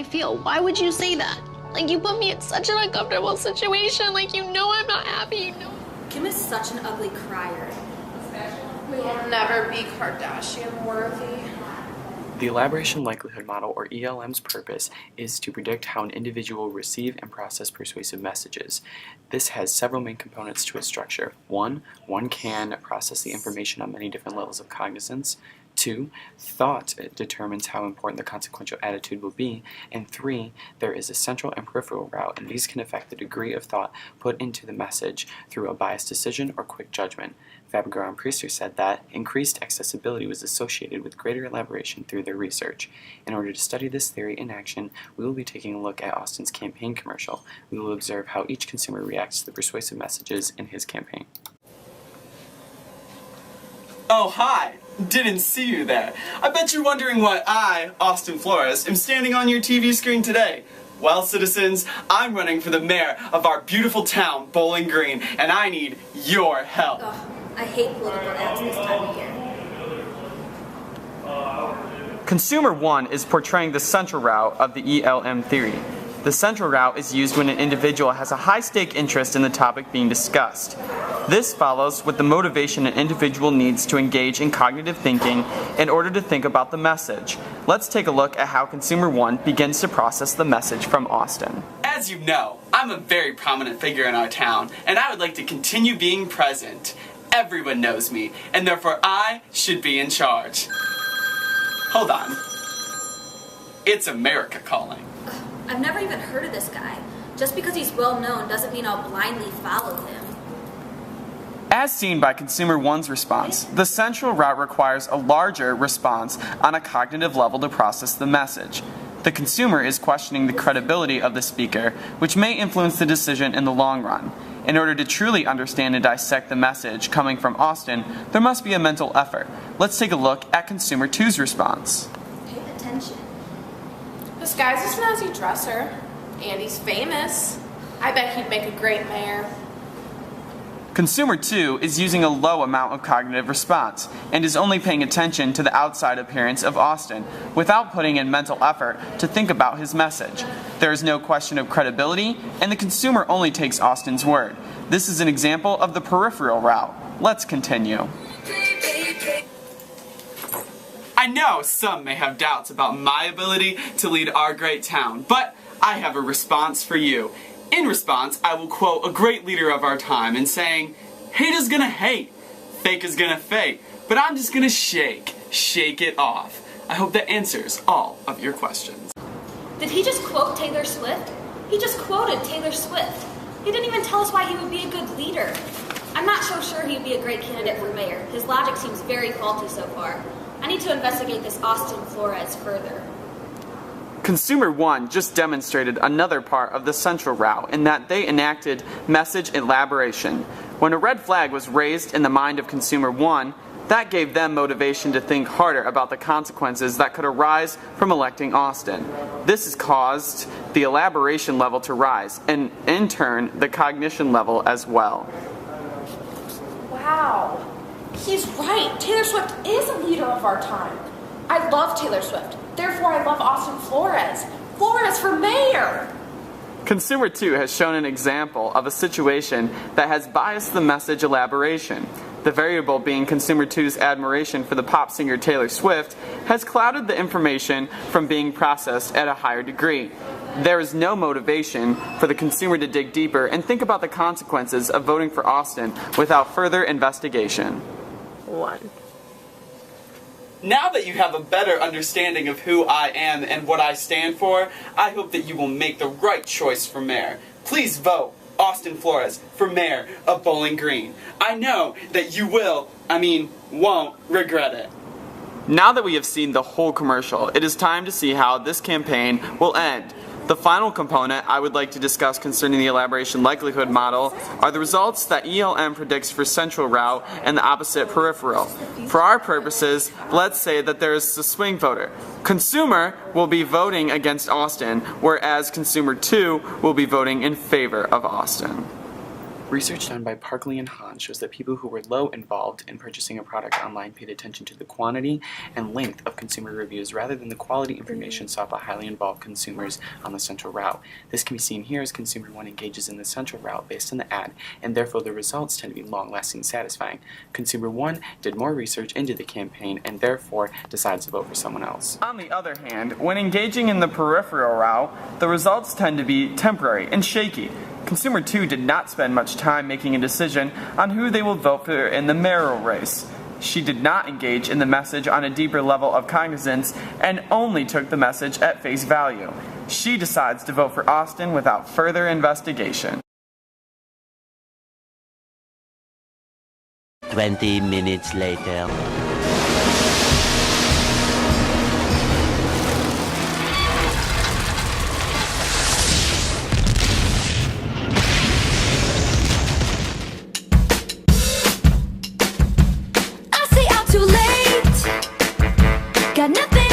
feel. Why would you say that? Like, you put me in such an uncomfortable situation. Like, you know I'm not happy, you know. Kim is such an ugly crier. We will never be Kardashian worthy. The elaboration likelihood model, or ELM's purpose, is to predict how an individual will receive and process persuasive messages. This has several main components to its structure. One can process the information on many different levels of cognizance. 2, thought determines how important the consequential attitude will be. And 3, there is a central and peripheral route, and these can affect the degree of thought put into the message through a biased decision or quick judgment. Fabergé and Priester said that increased accessibility was associated with greater elaboration through their research. In order to study this theory in action, we will be taking a look at Austin's campaign commercial. We will observe how each consumer reacts to the persuasive messages in his campaign. Oh, hi! Didn't see you there. I bet you're wondering why I, Austin Flores, am standing on your TV screen today. Well, citizens, I'm running for the mayor of our beautiful town, Bowling Green, and I need your help. Ugh, I hate political ads this time of year. Consumer 1 is portraying the central route of the ELM theory. The central route is used when an individual has a high-stake interest in the topic being discussed. This follows with the motivation an individual needs to engage in cognitive thinking in order to think about the message. Let's take a look at how Consumer 1 begins to process the message from Austin. As you know, I'm a very prominent figure in our town, and I would like to continue being present. Everyone knows me, and therefore I should be in charge. Hold on. It's America calling. I've never even heard of this guy. Just because he's well known doesn't mean I'll blindly follow him. As seen by Consumer 1's response, the central route requires a larger response on a cognitive level to process the message. The consumer is questioning the credibility of the speaker, which may influence the decision in the long run. In order to truly understand and dissect the message coming from Austin, there must be a mental effort. Let's take a look at Consumer 2's response. Pay attention. This guy's a snazzy dresser, and he's famous. I bet he'd make a great mayor. Consumer 2 is using a low amount of cognitive response and is only paying attention to the outside appearance of Austin without putting in mental effort to think about his message. There is no question of credibility, and the consumer only takes Austin's word. This is an example of the peripheral route. Let's continue. I know some may have doubts about my ability to lead our great town, but I have a response for you. In response, I will quote a great leader of our time in saying, "Hate is gonna hate, fake is gonna fake, but I'm just gonna shake it off." I hope that answers all of your questions. Did he just quote Taylor Swift? He just quoted Taylor Swift. He didn't even tell us why he would be a good leader. I'm not so sure he'd be a great candidate for mayor. His logic seems very faulty so far. I need to investigate this Austin Flores further. Consumer 1 just demonstrated another part of the central route in that they enacted message elaboration. When a red flag was raised in the mind of Consumer 1, that gave them motivation to think harder about the consequences that could arise from electing Austin. This has caused the elaboration level to rise, and in turn, the cognition level as well. Wow. He's right. Taylor Swift is a leader of our time. I love Taylor Swift. Therefore, I love Austin Flores. Flores for mayor! Consumer 2 has shown an example of a situation that has biased the message elaboration. The variable being Consumer 2's admiration for the pop singer Taylor Swift has clouded the information from being processed at a higher degree. There is no motivation for the consumer to dig deeper and think about the consequences of voting for Austin without further investigation. 1. Now that you have a better understanding of who I am and what I stand for, I hope that you will make the right choice for mayor. Please vote Austin Flores for mayor of Bowling Green. I know that you won't regret it. Now that we have seen the whole commercial, it is time to see how this campaign will end. The final component I would like to discuss concerning the elaboration likelihood model are the results that ELM predicts for central route and the opposite peripheral. For our purposes, let's say that there is a swing voter. Consumer will be voting against Austin, whereas Consumer 2 will be voting in favor of Austin. Research done by Parkley and Hahn shows that people who were low involved in purchasing a product online paid attention to the quantity and length of consumer reviews rather than the quality information sought by highly involved consumers on the central route. This can be seen here as consumer 1 engages in the central route based on the ad, and therefore the results tend to be long-lasting and satisfying. Consumer 1 did more research into the campaign and therefore decides to vote for someone else. On the other hand, when engaging in the peripheral route, the results tend to be temporary and shaky. Consumer 2 did not spend much time making a decision on who they will vote for in the mayoral race. She did not engage in the message on a deeper level of cognizance and only took the message at face value. She decides to vote for Austin without further investigation. 20 minutes later. Too late, got nothing